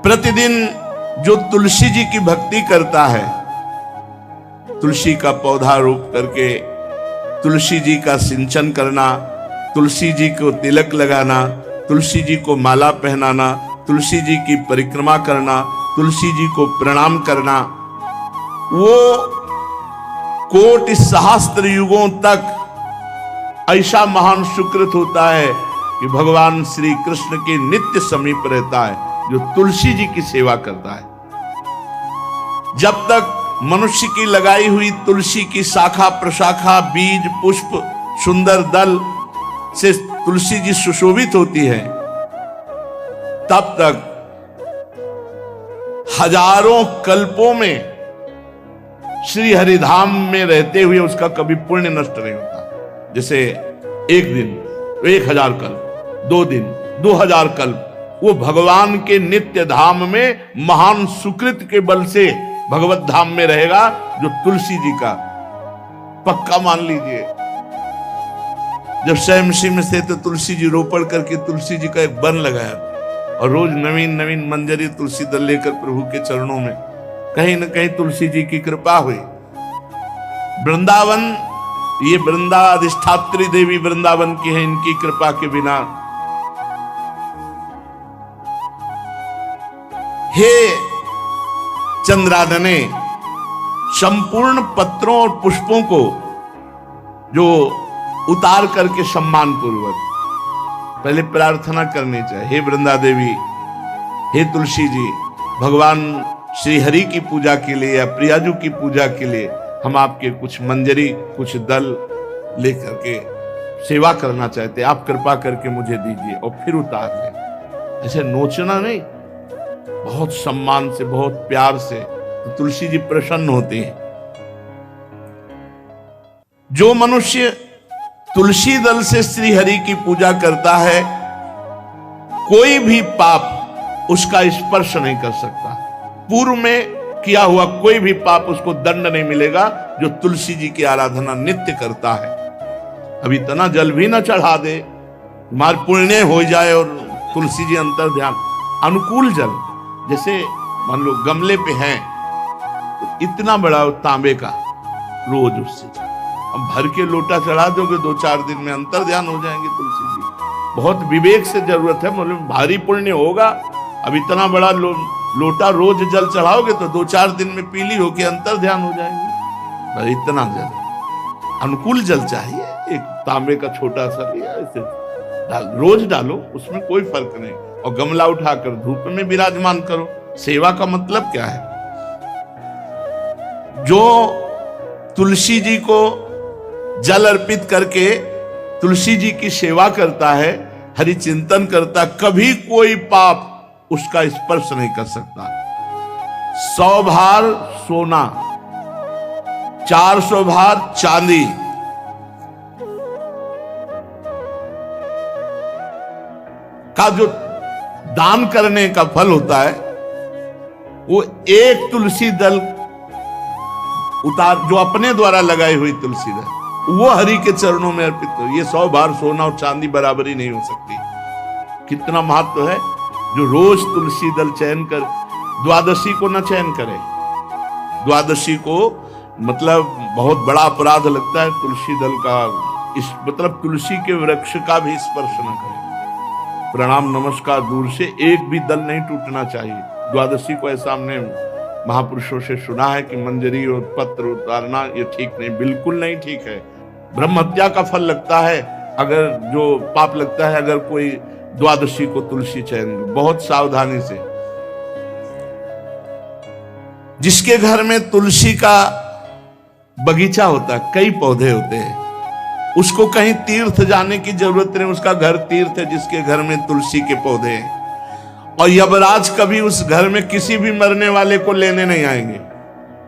प्रतिदिन जो तुलसी जी की भक्ति करता है, तुलसी का पौधा रोप करके तुलसी जी का सिंचन करना, तुलसी जी को तिलक लगाना, तुलसी जी को माला पहनाना, तुलसी जी की परिक्रमा करना, तुलसी जी को प्रणाम करना, वो कोटि सहस्त्र युगों तक ऐसा महान सुकृत होता है कि भगवान श्री कृष्ण के नित्य समीप रहता है जो तुलसी जी की सेवा करता है। जब तक मनुष्य की लगाई हुई तुलसी की शाखा प्रशाखा, बीज, पुष्प, सुंदर दल से तुलसी जी सुशोभित होती है, तब तक हजारों कल्पों में श्री हरिधाम में रहते हुए उसका कभी पुण्य नष्ट नहीं होता। जैसे एक दिन 1000 कल्प, 2 दिन 2000 कल्प, वो भगवान के नित्य धाम में महान सुकृत के बल से भगवत धाम में रहेगा, जो तुलसी जी का पक्का मान लीजिए। जब स्वयं में से तो तुलसी जी रोपण करके तुलसी जी का एक वन लगाया और रोज नवीन नवीन मंजरी तुलसी दल लेकर प्रभु के चरणों में, कहीं न कहीं तुलसी जी की कृपा हुई। वृंदावन, ये वृंदा अधिष्ठात्री देवी वृंदावन की है, इनकी कृपा के बिना। हे चंद्रादने, संपूर्ण पत्रों और पुष्पों को जो उतार करके सम्मान पूर्वक पहले प्रार्थना करनी चाहिए। हे वृंदा देवी, हे तुलसी जी, भगवान श्री हरि की पूजा के लिए या प्रियाजू की पूजा के लिए हम आपके कुछ मंजरी, कुछ दल लेकर के सेवा करना चाहते हैं, आप कृपा करके मुझे दीजिए, और फिर उतार लें। ऐसे नोचना नहीं, बहुत सम्मान से, बहुत प्यार से, तो तुलसी जी प्रसन्न होती हैं। जो मनुष्य तुलसी दल से श्री हरि की पूजा करता है, कोई भी पाप उसका स्पर्श नहीं कर सकता। पूर्व में किया हुआ कोई भी पाप उसको दंड नहीं मिलेगा, जो तुलसी जी की आराधना नित्य करता है। अब इतना जल भी ना चढ़ा दे, मार पुण्य हो जाए और तुलसी जी अंतर ध्यान, अनुकूल जल, जैसे मान लो गमले पे हैं तो इतना बड़ा तांबे का, रोज उससे अब भर के लोटा चढ़ा दोगे, 2-4 दिन में अंतर ध्यान हो जाएंगे तुलसी जी। बहुत विवेक से जरूरत है, मतलब भारी पुण्य होगा। अब इतना बड़ा लोटा रोज जल चढ़ाओगे तो 2-4 दिन में पीली होके अंतर ध्यान हो जाएंगे। इतना जल, अनुकूल जल चाहिए। एक तांबे का छोटा सा लिया, ऐसे रोज डालो, उसमें कोई फर्क नहीं, और गमला उठाकर धूप में विराजमान करो। सेवा का मतलब क्या है? जो तुलसी जी को जल अर्पित करके तुलसी जी की सेवा करता है, हरि चिंतन करता, कभी कोई पाप उसका स्पर्श नहीं कर सकता। 100 भार सोना, 400 भार चांदी, का जो दान करने का फल होता है, वो एक तुलसी दल उतार, जो अपने द्वारा लगाई हुई तुलसी दल, वो हरि के चरणों में अर्पित हो। ये 100 भार सोना और चांदी बराबरी नहीं हो सकती। कितना महत्व है। जो रोज तुलसी दल चयन कर, द्वादशी को न चयन करे, द्वादशी को मतलब बहुत बड़ा अपराध लगता है तुलसी दल का, इस मतलब तुलसी के वृक्ष का भी स्पर्श न करे। प्रणाम नमस्कार दूर से, एक भी दल नहीं टूटना चाहिए। द्वादशी को ऐसा हमने महापुरुषों से सुना है कि मंजरी और पत्र उतारना ये ठीक नहीं, बिल्कुल नहीं ठीक है। ब्रह्म हत्या का फल लगता है, अगर जो पाप लगता है अगर कोई द्वादशी को तुलसी चयन, बहुत सावधानी से। जिसके घर में तुलसी का बगीचा होता है, कई पौधे होते हैं, उसको कहीं तीर्थ जाने की जरूरत नहीं, उसका घर तीर्थ है जिसके घर में तुलसी के पौधे हैं। और यमराज कभी उस घर में किसी भी मरने वाले को लेने नहीं आएंगे।